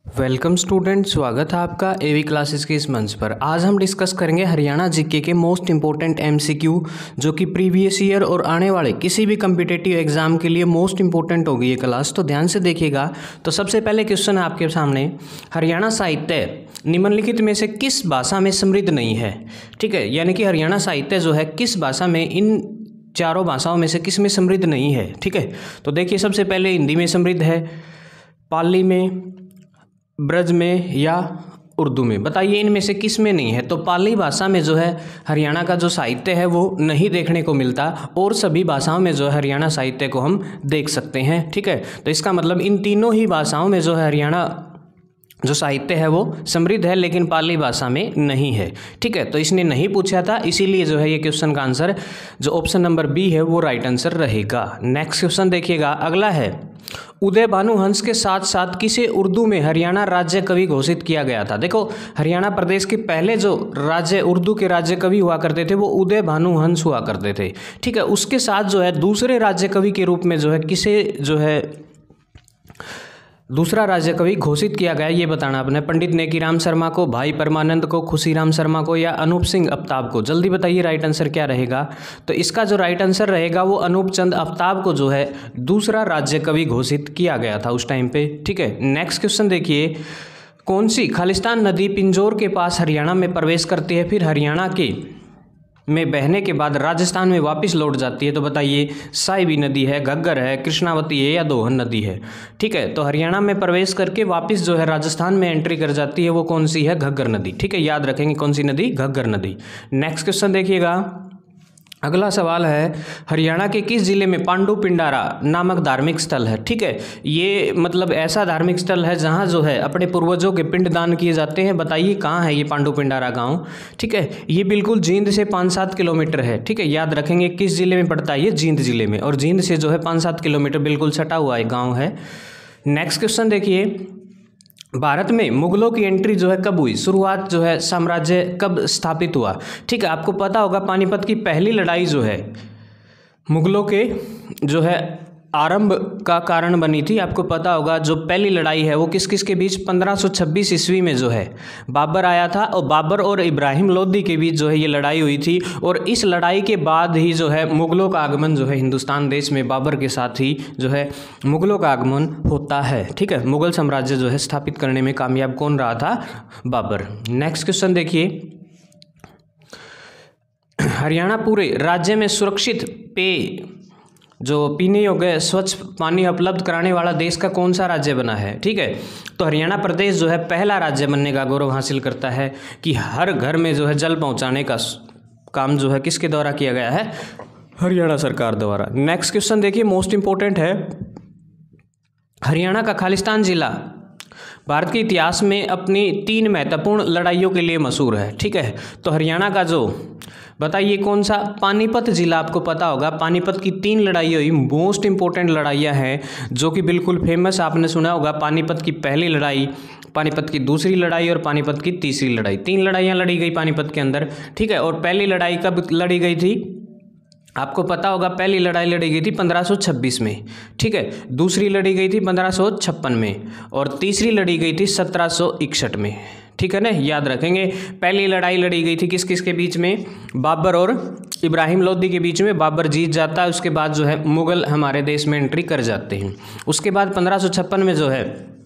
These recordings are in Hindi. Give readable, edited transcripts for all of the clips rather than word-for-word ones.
वेलकम स्टूडेंट, स्वागत है आपका एवी क्लासेस के इस मंच पर। आज हम डिस्कस करेंगे हरियाणा जीके के मोस्ट इंपॉर्टेंट एमसीक्यू, जो कि प्रीवियस ईयर और आने वाले किसी भी कम्पिटेटिव एग्जाम के लिए मोस्ट इंपॉर्टेंट होगी ये क्लास। तो ध्यान से देखिएगा। तो सबसे पहले क्वेश्चन है आपके सामने, हरियाणा साहित्य निम्नलिखित में से किस भाषा में समृद्ध नहीं है। ठीक है, यानी कि हरियाणा साहित्य जो है किस भाषा में, इन चारों भाषाओं में से किस में समृद्ध नहीं है। ठीक है, तो देखिए सबसे पहले हिंदी में समृद्ध है, पाली में, ब्रज में या उर्दू में। बताइए इनमें से किस में नहीं है। तो पाली भाषा में जो है हरियाणा का जो साहित्य है वो नहीं देखने को मिलता, और सभी भाषाओं में जो है हरियाणा साहित्य को हम देख सकते हैं। ठीक है, तो इसका मतलब इन तीनों ही भाषाओं में जो है हरियाणा जो साहित्य है वो समृद्ध है, लेकिन पाली भाषा में नहीं है। ठीक है, तो इसने नहीं पूछा था, इसीलिए जो है ये क्वेश्चन का आंसर जो ऑप्शन नंबर बी है वो राइट आंसर रहेगा। नेक्स्ट क्वेश्चन देखिएगा, अगला है, उदय भानु हंस के साथ साथ किसे उर्दू में हरियाणा राज्य कवि घोषित किया गया था। देखो, हरियाणा प्रदेश के पहले जो राज्य उर्दू के राज्य कवि हुआ करते थे वो उदय भानु हंस हुआ करते थे। ठीक है, उसके साथ जो है दूसरे राज्य कवि के रूप में जो है किसे जो है दूसरा राज्य कवि घोषित किया गया, ये बताना आपने। पंडित नेकीराम शर्मा को, भाई परमानंद को, खुशीराम शर्मा को या अनूप सिंह आफ्ताब को। जल्दी बताइए राइट आंसर क्या रहेगा। तो इसका जो राइट आंसर रहेगा वो अनूप चंद आफ्ताब को जो है दूसरा राज्य कवि घोषित किया गया था उस टाइम पे। ठीक है, नेक्स्ट क्वेश्चन देखिए, कौन सी खालिस्तान नदी पिंजौर के पास हरियाणा में प्रवेश करती है, फिर हरियाणा के में बहने के बाद राजस्थान में वापस लौट जाती है। तो बताइए, साहिबी नदी है, घग्गर है, कृष्णावती है या दोहन नदी है। ठीक है, तो हरियाणा में प्रवेश करके वापस जो है राजस्थान में एंट्री कर जाती है वो कौन सी है, घग्गर नदी। ठीक है, याद रखेंगे कौन सी नदी, घग्गर नदी। नेक्स्ट क्वेश्चन देखिएगा, अगला सवाल है, हरियाणा के किस जिले में पांडु पिंडारा नामक धार्मिक स्थल है। ठीक है, ये मतलब ऐसा धार्मिक स्थल है जहाँ जो है अपने पूर्वजों के पिंड दान किए जाते हैं। बताइए कहाँ है ये पांडु पिंडारा गांव। ठीक है, ये बिल्कुल जींद से 5-7 किलोमीटर है। ठीक है, याद रखेंगे किस जिले में पड़ता है, ये जींद जिले में, और जींद से जो है 5-7 किलोमीटर बिल्कुल सटा हुआ है गाँव है। नेक्स्ट क्वेश्चन देखिए, भारत में मुगलों की एंट्री जो है कब हुई, शुरुआत जो है साम्राज्य कब स्थापित हुआ। ठीक है, आपको पता होगा पानीपत की पहली लड़ाई जो है मुगलों के जो है आरंभ का कारण बनी थी। आपको पता होगा जो पहली लड़ाई है वो किस किस के बीच, 1526 ईस्वी में जो है बाबर आया था, और बाबर और इब्राहिम लोदी के बीच जो है ये लड़ाई हुई थी। और इस लड़ाई के बाद ही जो है मुगलों का आगमन जो है हिंदुस्तान देश में बाबर के साथ ही जो है मुगलों का आगमन होता है। ठीक है, मुगल साम्राज्य जो है स्थापित करने में कामयाब कौन रहा था, बाबर। नेक्स्ट क्वेश्चन देखिए, हरियाणा पूरे राज्य में सुरक्षित पेय जो पीने योग्य स्वच्छ पानी उपलब्ध कराने वाला देश का कौन सा राज्य बना है। ठीक है, तो हरियाणा प्रदेश जो है पहला राज्य बनने का गौरव हासिल करता है कि हर घर में जो है जल पहुंचाने का काम जो है किसके द्वारा किया गया है, हरियाणा सरकार द्वारा। नेक्स्ट क्वेश्चन देखिए, मोस्ट इंपॉर्टेंट है, हरियाणा का खालिस्तान जिला भारत के इतिहास में अपनी 3 महत्वपूर्ण लड़ाइयों के लिए मशहूर है। ठीक है, तो हरियाणा का जो बताइए कौन सा, पानीपत जिला। आपको पता होगा पानीपत की 3 लड़ाई हुई, मोस्ट इंपॉर्टेंट लड़ाइयाँ हैं जो कि बिल्कुल फेमस, आपने सुना होगा। पानीपत की पहली लड़ाई, पानीपत की दूसरी लड़ाई और पानीपत की तीसरी लड़ाई। 3 लड़ाइयाँ लड़ी गई पानीपत के अंदर। ठीक है, और पहली लड़ाई कब लड़ी गई थी, आपको पता होगा पहली लड़ाई लड़ी गई थी 1526 में। ठीक है, दूसरी लड़ी गई थी 1556 में, और तीसरी लड़ी गई थी 1761 में। ठीक है ना, याद रखेंगे। पहली लड़ाई लड़ी गई थी किस किस के बीच में, बाबर और इब्राहिम लोदी के बीच में। बाबर जीत जाता है, उसके बाद जो है मुगल हमारे देश में एंट्री कर जाते हैं। उसके बाद 1556 में जो है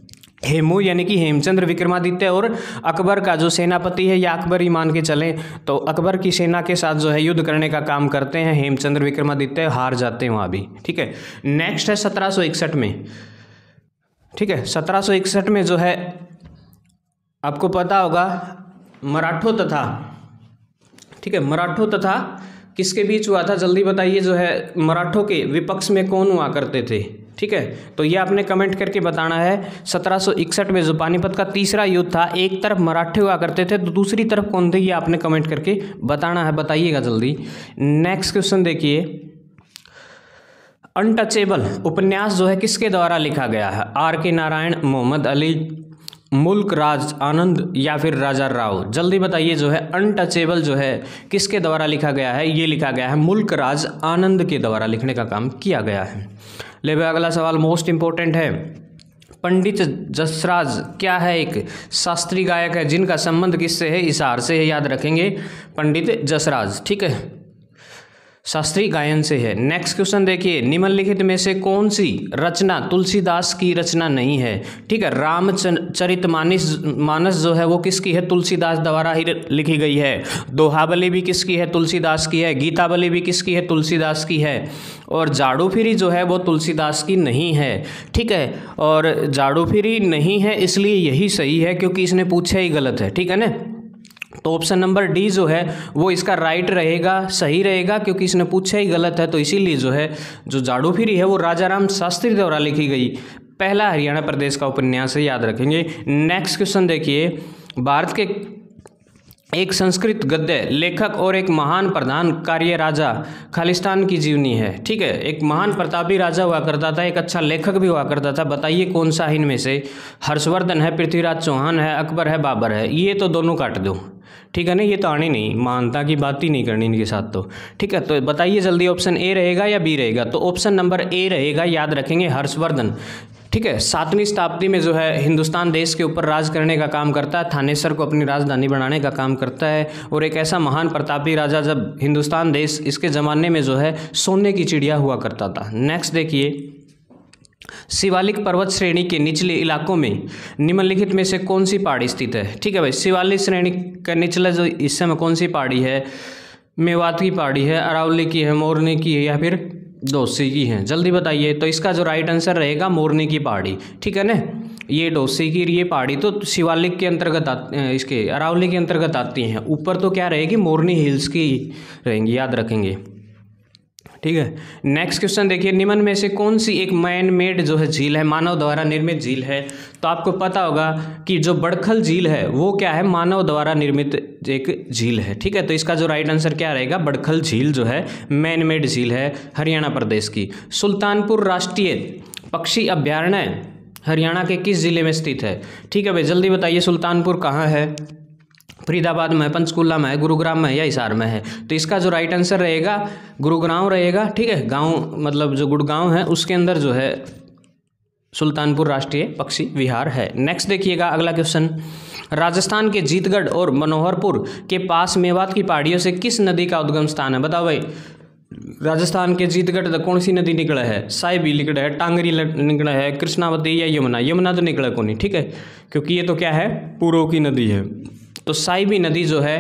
हेमू यानी कि हेमचंद्र विक्रमादित्य और अकबर का जो सेनापति है, या अकबर ही मान के चलें तो अकबर की सेना के साथ जो है युद्ध करने का काम करते हैं। हेमचंद्र विक्रमादित्य हार जाते हैं वहाँ भी। ठीक है, नेक्स्ट है 1761 में। ठीक है, 1761 में जो है आपको पता होगा मराठों तथा, ठीक है, मराठों तथा किसके बीच हुआ था, जल्दी बताइए। जो है मराठों के विपक्ष में कौन हुआ करते थे। ठीक है, तो ये आपने कमेंट करके बताना है। 1761 में जो पानीपत का तीसरा युद्ध था, एक तरफ मराठे हुआ करते थे तो दूसरी तरफ कौन थे, ये आपने कमेंट करके बताना है, बताइएगा जल्दी। नेक्स्ट क्वेश्चन देखिए, अनटचेबल उपन्यास जो है किसके द्वारा लिखा गया है, आर के नारायण, मोहम्मद अली, मुल्क राज आनंद या फिर राजा राव। जल्दी बताइए, जो है अनटचेबल जो है किसके द्वारा लिखा गया है, ये लिखा गया है मुल्क राज आनंद के द्वारा लिखने का काम किया गया है। ले अगला सवाल मोस्ट इंपॉर्टेंट है, पंडित जसराज क्या है? एक शास्त्रीय गायक है जिनका संबंध किससे है? हिसार से है, याद रखेंगे पंडित जसराज, ठीक है, शास्त्रीय गायन से है। नेक्स्ट क्वेश्चन देखिए, निम्नलिखित में से कौन सी रचना तुलसीदास की रचना नहीं है? ठीक है, रामचरितमानस जो है वो किसकी है? तुलसीदास द्वारा ही लिखी गई है। दोहाबली भी किसकी है? तुलसीदास की है। गीताबली भी किसकी है? तुलसीदास की है। और जाड़ू फिरी जो है वो तुलसीदास की नहीं है, ठीक है, और जाड़ू फिरी नहीं है इसलिए यही सही है क्योंकि इसने पूछा ही गलत है, ठीक है ना। तो ऑप्शन नंबर डी जो है वो इसका राइट रहेगा, सही रहेगा, क्योंकि इसने पूछा ही गलत है। तो इसीलिए जो है जो जाड़ू फिरी है वो राजा राम शास्त्री द्वारा लिखी गई पहला हरियाणा प्रदेश का उपन्यास है, याद रखेंगे। नेक्स्ट क्वेश्चन देखिए, भारत के एक संस्कृत गद्य लेखक और एक महान प्रधान कार्य राजा खालिस्तान की जीवनी है, ठीक है, एक महान प्रतापी राजा हुआ करता था, एक अच्छा लेखक भी हुआ करता था। बताइए कौन सा इनमें से? हर्षवर्धन है, पृथ्वीराज चौहान है, अकबर है, बाबर है। ये तो दोनों काट दो, ठीक है ना, ये तो आनी नहीं, मानता की बात ही नहीं करनी इनके साथ तो, ठीक है। तो बताइए जल्दी, ऑप्शन ए रहेगा या बी रहेगा? तो ऑप्शन नंबर ए रहेगा, याद रखेंगे, हर्षवर्धन, ठीक है। 7वीं शताब्दी में जो है हिंदुस्तान देश के ऊपर राज करने का काम करता है, थानेसर को अपनी राजधानी बनाने का काम करता है, और एक ऐसा महान प्रतापी राजा जब हिंदुस्तान देश इसके ज़माने में जो है सोने की चिड़िया हुआ करता था। नेक्स्ट देखिए, शिवालिक पर्वत श्रेणी के निचले इलाकों में निम्नलिखित में से कौन सी पहाड़ी स्थित है? ठीक है भाई, शिवालिक श्रेणी का निचला जो हिस्से में कौन सी पहाड़ी है? मेवात की पहाड़ी है, अरावली की है, मोरनी की है, या फिर डोसी की है? जल्दी बताइए। तो इसका जो राइट आंसर रहेगा मोरनी की पहाड़ी, ठीक है ना। ये डोसी की ये पहाड़ी तो शिवालिक के अंतर्गत इसके अरावली के अंतर्गत आती हैं। ऊपर तो क्या रहेगी? मोरनी हिल्स की रहेंगी, याद रखेंगे, ठीक है। नेक्स्ट क्वेश्चन देखिए, निम्न में से कौन सी एक मैन मेड जो है झील है, मानव द्वारा निर्मित झील है? तो आपको पता होगा कि जो बड़खल झील है वो क्या है? मानव द्वारा निर्मित एक झील है, ठीक है। तो इसका जो राइट आंसर क्या रहेगा? बड़खल झील जो है मैन मेड झील है हरियाणा प्रदेश की। सुल्तानपुर राष्ट्रीय पक्षी अभ्यारण्य हरियाणा के किस जिले में स्थित है? ठीक है भाई, जल्दी बताइए, सुल्तानपुर कहाँ है? फरीदाबाद में है, पंचकुला में है, गुरुग्राम में है, या हिसार में है? तो इसका जो राइट आंसर रहेगा गुरुग्राम रहेगा, ठीक है। गांव मतलब जो गुड़गांव है उसके अंदर जो है सुल्तानपुर राष्ट्रीय पक्षी विहार है। नेक्स्ट देखिएगा अगला क्वेश्चन, राजस्थान के जीतगढ़ और मनोहरपुर के पास मेवात की पहाड़ियों से किस नदी का उद्गम स्थान है? बताओ भाई, राजस्थान के जीतगढ़ तक कौन सी नदी निकला है? साहिबी निकला है, टांगरी निकला है, कृष्णावती या यमुना? यमुना तो निकला को नहीं, ठीक है, क्योंकि ये तो क्या है? पूर्व की नदी है। तो साहिबी नदी जो है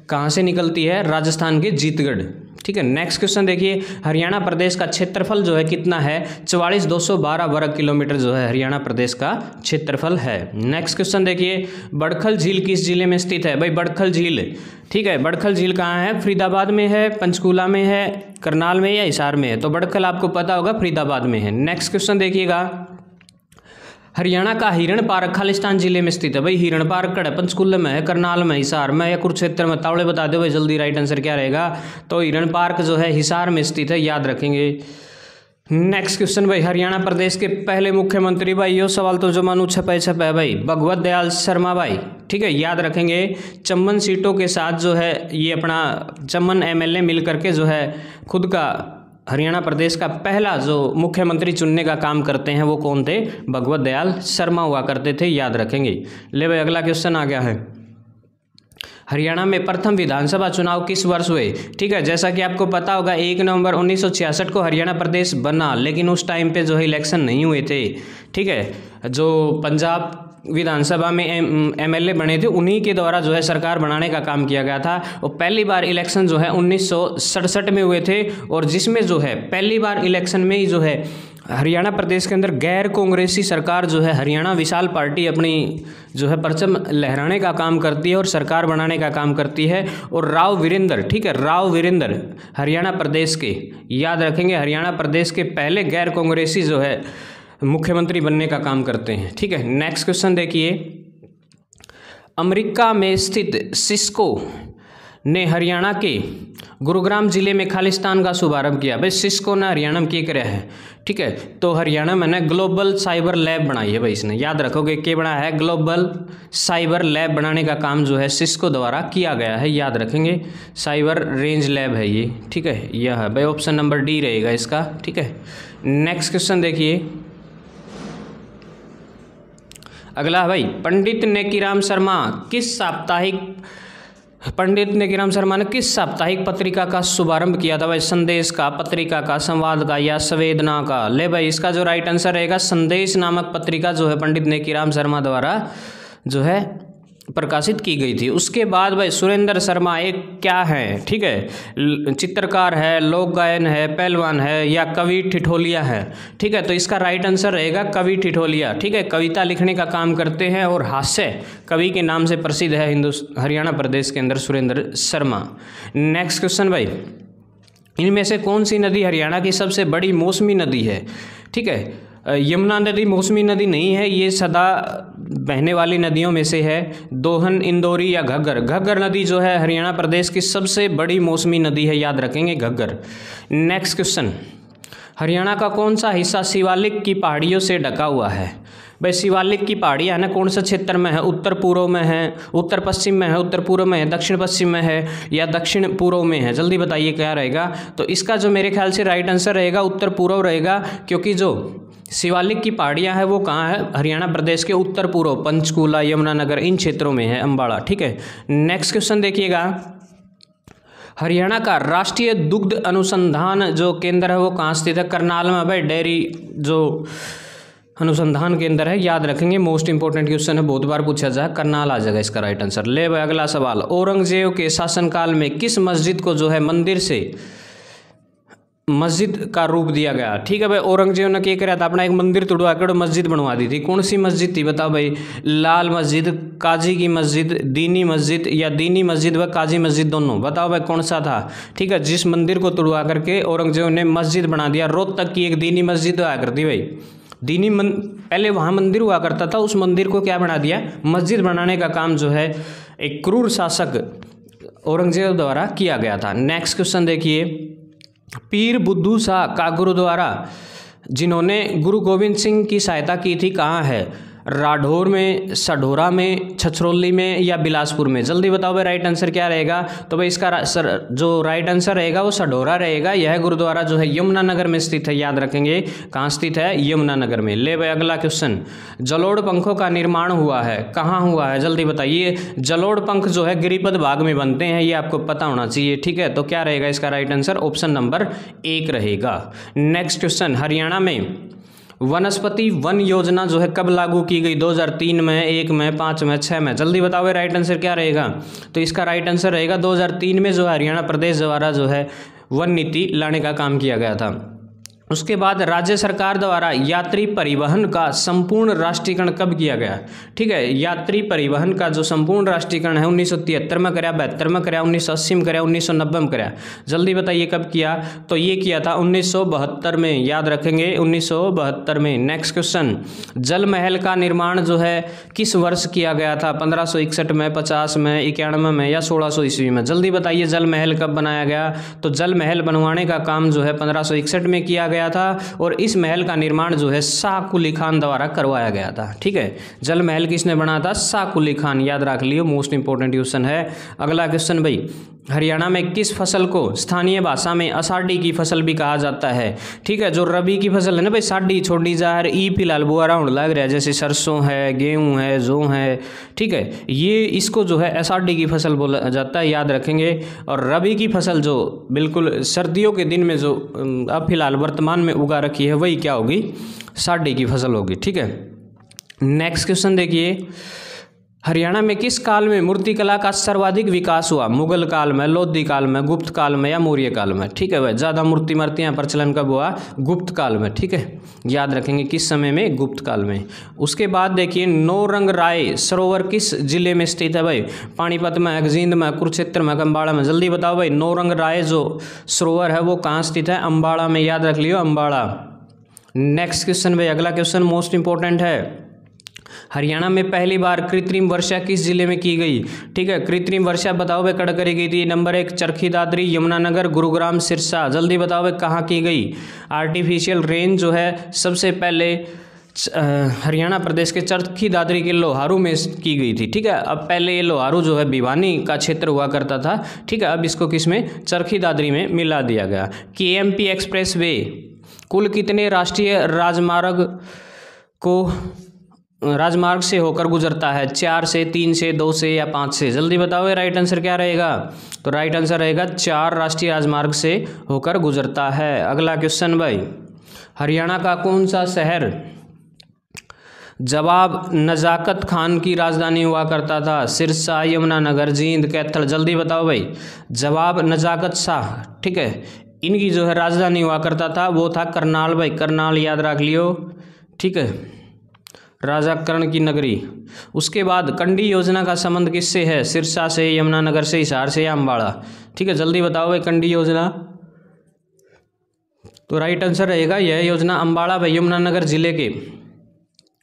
कहाँ से निकलती है? राजस्थान के जीतगढ़, ठीक है। नेक्स्ट क्वेश्चन देखिए, हरियाणा प्रदेश का क्षेत्रफल जो है कितना है? 44,212 वर्ग किलोमीटर जो है हरियाणा प्रदेश का क्षेत्रफल है। नेक्स्ट क्वेश्चन देखिए, बड़खल झील किस जिले में स्थित है? भाई बड़खल झील, ठीक है, बड़खल झील कहाँ है? फरीदाबाद में है, पंचकूला में है, करनाल में या हिसार में है? तो बड़खल आपको पता होगा फरीदाबाद में है। नेक्स्ट क्वेश्चन देखिएगा, हरियाणा का हिरण पार्क खालिस्तान जिले में स्थित है। भाई हिरण पार्क कड़ा पंचकुला में है, करनाल में, हिसार में या कुरुक्षेत्र में? तावड़े बता दो भाई जल्दी, राइट आंसर क्या रहेगा? तो हिरण पार्क जो है हिसार में स्थित है, याद रखेंगे। नेक्स्ट क्वेश्चन भाई, हरियाणा प्रदेश के पहले मुख्यमंत्री, भाई ये सवाल तो जो मानू छपे है भाई, भगवत दयाल शर्मा भाई, ठीक है, याद रखेंगे। चम्मन सीटों के साथ जो है ये अपना चम्मन एमएलए मिल करके जो है खुद का हरियाणा प्रदेश का पहला जो मुख्यमंत्री चुनने का काम करते हैं वो कौन थे? भगवत दयाल शर्मा हुआ करते थे, याद रखेंगे। ले भाई अगला क्वेश्चन आ गया है, हरियाणा में प्रथम विधानसभा चुनाव किस वर्ष हुए? ठीक है, जैसा कि आपको पता होगा 1 नवंबर 1966 को हरियाणा प्रदेश बना, लेकिन उस टाइम पे जो है इलेक्शन नहीं हुए थे, ठीक है। जो पंजाब विधानसभा में एमएलए बने थे उन्हीं के द्वारा जो है सरकार बनाने का काम किया गया था। और पहली बार इलेक्शन जो है 1967 में हुए थे, और जिसमें जो है पहली बार इलेक्शन में ही जो है हरियाणा प्रदेश के अंदर गैर कांग्रेसी सरकार जो है हरियाणा विशाल पार्टी अपनी जो है परचम लहराने का काम करती है और सरकार बनाने का काम करती है। और राव वीरेंद्र, ठीक है, राव वीरेंद्र हरियाणा प्रदेश के, याद रखेंगे, हरियाणा प्रदेश के पहले गैर कांग्रेसी जो है मुख्यमंत्री बनने का काम करते हैं, ठीक है। नेक्स्ट क्वेश्चन देखिए, अमेरिका में स्थित सिस्को ने हरियाणा के गुरुग्राम जिले में खालिस्तान का शुभारंभ किया। भाई सिस्को ने हरियाणा में क्या कराया है? ठीक है, तो हरियाणा में ना ग्लोबल साइबर लैब बनाई है भाई इसने, याद रखोगे क्या बना है? ग्लोबल साइबर लैब बनाने का काम जो है सिस्को द्वारा किया गया है, याद रखेंगे। साइबर रेंज लैब है ये, ठीक है, यह है भाई, ऑप्शन नंबर डी रहेगा इसका, ठीक है। नेक्स्ट क्वेश्चन देखिए, अगला भाई, पंडित नेकीराम शर्मा ने किस साप्ताहिक पत्रिका का शुभारंभ किया था भाई? संदेश का, पत्रिका का, संवाद का या संवेदना का? ले भाई, इसका जो राइट आंसर रहेगा संदेश नामक पत्रिका जो है पंडित नेकीराम शर्मा द्वारा जो है प्रकाशित की गई थी। उसके बाद भाई सुरेंद्र शर्मा एक क्या है? ठीक है, चित्रकार है, लोक गायन है, पहलवान है या कवि ठिठोलिया है? ठीक है, तो इसका राइट आंसर रहेगा कवि ठिठोलिया। ठीक है, कविता लिखने का काम करते हैं और हास्य कवि के नाम से प्रसिद्ध है हरियाणा प्रदेश के अंदर सुरेंद्र शर्मा। नेक्स्ट क्वेश्चन भाई, इनमें से कौन सी नदी हरियाणा की सबसे बड़ी मौसमी नदी है? ठीक है, यमुना नदी मौसमी नदी नहीं है, ये सदा बहने वाली नदियों में से है। दोहन, इंदौरी या घग्गर? घग्गर नदी जो है हरियाणा प्रदेश की सबसे बड़ी मौसमी नदी है, याद रखेंगे घग्गर। नेक्स्ट क्वेश्चन, हरियाणा का कौन सा हिस्सा शिवालिक की पहाड़ियों से ढका हुआ है? भाई शिवालिक की पहाड़ियाँ है ना, कौन सा क्षेत्र में है? उत्तर पूर्व में है, उत्तर पश्चिम में है, उत्तर पूर्व में है, दक्षिण पश्चिम में है या दक्षिण पूर्व में है? जल्दी बताइए क्या रहेगा। तो इसका जो मेरे ख्याल से राइट आंसर रहेगा उत्तर पूर्व रहेगा, क्योंकि जो शिवालिक की पहाड़ियाँ है वो कहाँ है? हरियाणा प्रदेश के उत्तर पूर्व, पंचकूला, यमुनानगर, इन क्षेत्रों में है, अम्बाड़ा। ठीक है, नेक्स्ट क्वेश्चन देखिएगा, हरियाणा का राष्ट्रीय दुग्ध अनुसंधान जो केंद्र है वो कहाँ स्थित है? करनाल में भाई, डेयरी जो अनुसंधान केंद्र है, याद रखेंगे, मोस्ट इंपोर्टेंट क्वेश्चन है, बहुत बार पूछा जाए, करनाल आ जाएगा इसका राइट आंसर। ले भाई अगला सवाल, औरंगजेब के शासनकाल में किस मस्जिद को जो है मंदिर से मस्जिद का रूप दिया गया? ठीक है भाई, औरंगजेब ने क्या करा था? अपना एक मंदिर तोड़वा कर मस्जिद बनवा दी थी। कौन सी मस्जिद थी बताओ भाई? लाल मस्जिद, काजी की मस्जिद, दीनी मस्जिद या दीनी मस्जिद व काजी मस्जिद दोनों? बताओ भाई कौन सा था? ठीक है, जिस मंदिर को तोड़वा करके औरंगजेब ने मस्जिद बना दिया। रोहतक की एक दीनी मस्जिद हुआ करती भाई, पहले वहाँ मंदिर हुआ करता था, उस मंदिर को क्या बना दिया? मस्जिद बनाने का काम जो है एक क्रूर शासक औरंगजेब द्वारा किया गया था। नेक्स्ट क्वेश्चन देखिए, पीर बुद्धू शाह का गुरुद्वारा जिन्होंने गुरु गोविंद सिंह की सहायता की थी कहाँ है? राठौर में, सढौरा में, छछरौली में या बिलासपुर में? जल्दी बताओ भाई राइट आंसर क्या रहेगा। तो भाई इसका जो राइट आंसर रहेगा वो सढौरा रहेगा। यह गुरुद्वारा जो है यमुनानगर में स्थित है, याद रखेंगे कहाँ स्थित है, यमुनानगर में। ले भाई अगला क्वेश्चन, जलोढ़ पंखों का निर्माण हुआ है कहाँ हुआ है, जल्दी बताइए। जलोढ़ पंख जो है गिरिपद भाग में बनते हैं, ये आपको पता होना चाहिए। ठीक है, तो क्या रहेगा इसका राइट आंसर, ऑप्शन नंबर 1 रहेगा। नेक्स्ट क्वेश्चन, हरियाणा में वनस्पति वन योजना जो है कब लागू की गई? 2003 में, 1 में, 5 में, 6 में? जल्दी बताओ राइट आंसर क्या रहेगा। तो इसका राइट आंसर रहेगा 2003 में जो हरियाणा प्रदेश द्वारा जो है वन नीति लाने का काम किया गया था। उसके बाद राज्य सरकार द्वारा यात्री परिवहन का संपूर्ण राष्ट्रीयकरण कब किया गया? ठीक है, यात्री परिवहन का जो संपूर्ण राष्ट्रीयकरण है 1973 में कराया, 72 में कराया, 1980 में कराया, 1990 में कराया? जल्दी बताइए कब किया। तो ये किया था 1972 में, याद रखेंगे 1972 में। नेक्स्ट क्वेश्चन, जल महल का निर्माण जो है किस वर्ष किया गया था? 1561 में, 50 में, 91 में या 1600 ईस्वी में? जल्दी बताइए जल महल कब बनाया गया। तो जल महल बनवाने का काम जो है 1561 में किया गया था और इस महल का निर्माण जो है शाह कुली खान द्वारा करवाया गया था। ठीक है, जल महल किसने बना था? शाह कुली खान, याद रख लियो, मोस्ट इंपोर्टेंट क्वेश्चन है। अगला क्वेश्चन भाई, हरियाणा में किस फसल को स्थानीय भाषा में आषाढ़ी की फसल भी कहा जाता है? ठीक है, जो रबी की फसल है ना भाई, साढ़ी छोड़ी जाहिर ई फिलहाल बुआरा होने लग रहा है, जैसे सरसों है, गेहूं है, जौ है। ठीक है, ये इसको जो है आषाढ़ी की फसल बोला जाता है, याद रखेंगे। और रबी की फसल जो बिल्कुल सर्दियों के दिन में जो अब फिलहाल वर्तमान में उगा रखी है वही क्या होगी? साढ़ी की फसल होगी। ठीक है, नेक्स्ट क्वेश्चन देखिए, हरियाणा में किस काल में मूर्तिकला का सर्वाधिक विकास हुआ? मुगल काल में, लोधी काल में, गुप्त काल में या मौर्य काल में? ठीक है भाई, ज़्यादा मूर्तियाँ प्रचलन कब हुआ? गुप्त काल में। ठीक है, याद रखेंगे किस समय में? गुप्त काल में। उसके बाद देखिए, नौरंग राय सरोवर किस जिले में स्थित है भाई? पानीपत में, जींद में, कुरुक्षेत्र में, अम्बाड़ा में? जल्दी बताओ भाई, नौरंग राय जो सरोवर है वो कहाँ स्थित है? अम्बाड़ा में, याद रख लियो अम्बाड़ा। नेक्स्ट क्वेश्चन भाई, अगला क्वेश्चन मोस्ट इंपॉर्टेंट है, हरियाणा में पहली बार कृत्रिम वर्षा किस जिले में की गई? ठीक है, कृत्रिम वर्षा बताओ भाई कड़ करी गई थी? नंबर 1 चरखी दादरी, यमुनानगर, गुरुग्राम, सिरसा? जल्दी बताओ भाई कहाँ की गई? आर्टिफिशियल रेन जो है सबसे पहले हरियाणा प्रदेश के चरखी दादरी के लोहारू में की गई थी। ठीक है, अब पहले ये लोहारू जो है भिवानी का क्षेत्र हुआ करता था। ठीक है, अब इसको किस में? चरखी दादरी में मिला दिया गया। KMP एक्सप्रेस वे कुल कितने राष्ट्रीय राजमार्ग को राजमार्ग से होकर गुजरता है? 4 से, 3 से, 2 से या 5 से? जल्दी बताओ, राइट आंसर क्या रहेगा? तो राइट आंसर रहेगा 4 राष्ट्रीय राजमार्ग से होकर गुजरता है। अगला क्वेश्चन भाई, हरियाणा का कौन सा शहर जवाब नजाकत खान की राजधानी हुआ करता था? सिरसा, यमुनानगर, जींद, कैथल? जल्दी बताओ भाई। जवाब नजाकत शाह, ठीक है, इनकी जो है राजधानी हुआ करता था वो था करनाल भाई, करनाल याद रख लियो, ठीक है, राजा कर्ण की नगरी। उसके बाद कंडी योजना का संबंध किससे है? सिरसा से, यमुनानगर से, हिसार से या अम्बाड़ा? ठीक है, जल्दी बताओ भाई कंडी योजना। तो राइट आंसर रहेगा यह योजना अम्बाड़ा भाई, यमुनानगर जिले के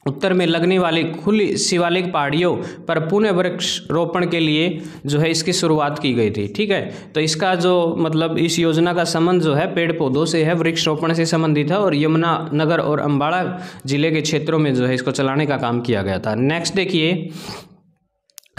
उत्तर में लगने वाली खुली शिवालिक पहाड़ियों पर पुनः वृक्ष रोपण के लिए जो है इसकी शुरुआत की गई थी। ठीक है, तो इसका जो मतलब इस योजना का संबंध जो है पेड़ पौधों से है, वृक्ष रोपण से संबंधित है और यमुनानगर और अम्बाड़ा जिले के क्षेत्रों में जो है इसको चलाने का काम किया गया था। नेक्स्ट देखिए,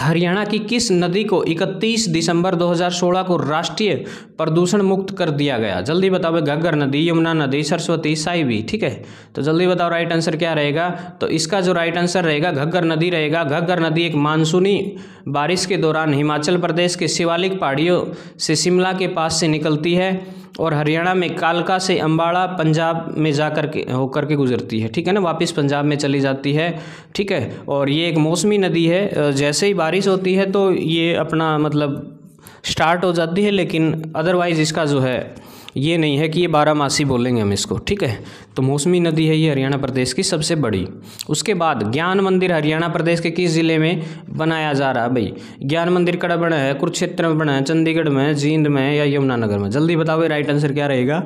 हरियाणा की किस नदी को 31 दिसंबर 2016 को राष्ट्रीय प्रदूषण मुक्त कर दिया गया? जल्दी बताओ, घग्गर नदी, यमुना नदी, सरस्वती, साइबी? ठीक है, तो जल्दी बताओ राइट आंसर क्या रहेगा? तो इसका जो राइट आंसर रहेगा घग्गर नदी रहेगा। घग्गर नदी एक मानसूनी बारिश के दौरान हिमाचल प्रदेश के शिवालिक पहाड़ियों से शिमला के पास से निकलती है और हरियाणा में कालका से अम्बाड़ा पंजाब में जाकर के होकर के गुजरती है। ठीक है ना, वापस पंजाब में चली जाती है। ठीक है, और ये एक मौसमी नदी है, जैसे ही बारिश होती है तो ये अपना मतलब स्टार्ट हो जाती है, लेकिन अदरवाइज़ इसका जो है ये नहीं है कि ये 12 बोलेंगे हम इसको। ठीक है, तो मौसमी नदी है ये हरियाणा प्रदेश की सबसे बड़ी। उसके बाद ज्ञान मंदिर हरियाणा प्रदेश के किस जिले में बनाया जा रहा है भाई? ज्ञान मंदिर कड़ा बना है, कुरुक्षेत्र में बना है, चंडीगढ़ में, जींद में या यमुनानगर में? जल्दी बताओ राइट आंसर क्या रहेगा?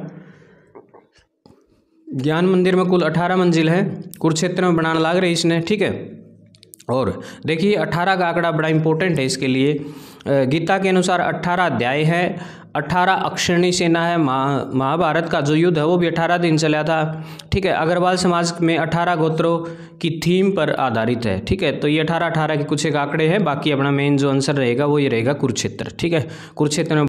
ज्ञान मंदिर में कुल 18 मंजिल है, कुरुक्षेत्र में बनाने लग रही इसने। ठीक है, और देखिए 18 का आंकड़ा बड़ा इंपॉर्टेंट है इसके लिए। गीता के अनुसार 18 अध्याय है, 18 अक्षरणी सेना है। महाभारत का जो युद्ध है वो भी 18 दिन चला था। ठीक है, अग्रवाल समाज में 18 गोत्रों की थीम पर आधारित है। ठीक है, तो ये 18 के कुछ एक आंकड़े हैं, बाकी अपना मेन जो आंसर रहेगा वो ये रहेगा कुरुक्षेत्र। ठीक है, कुरुक्षेत्र में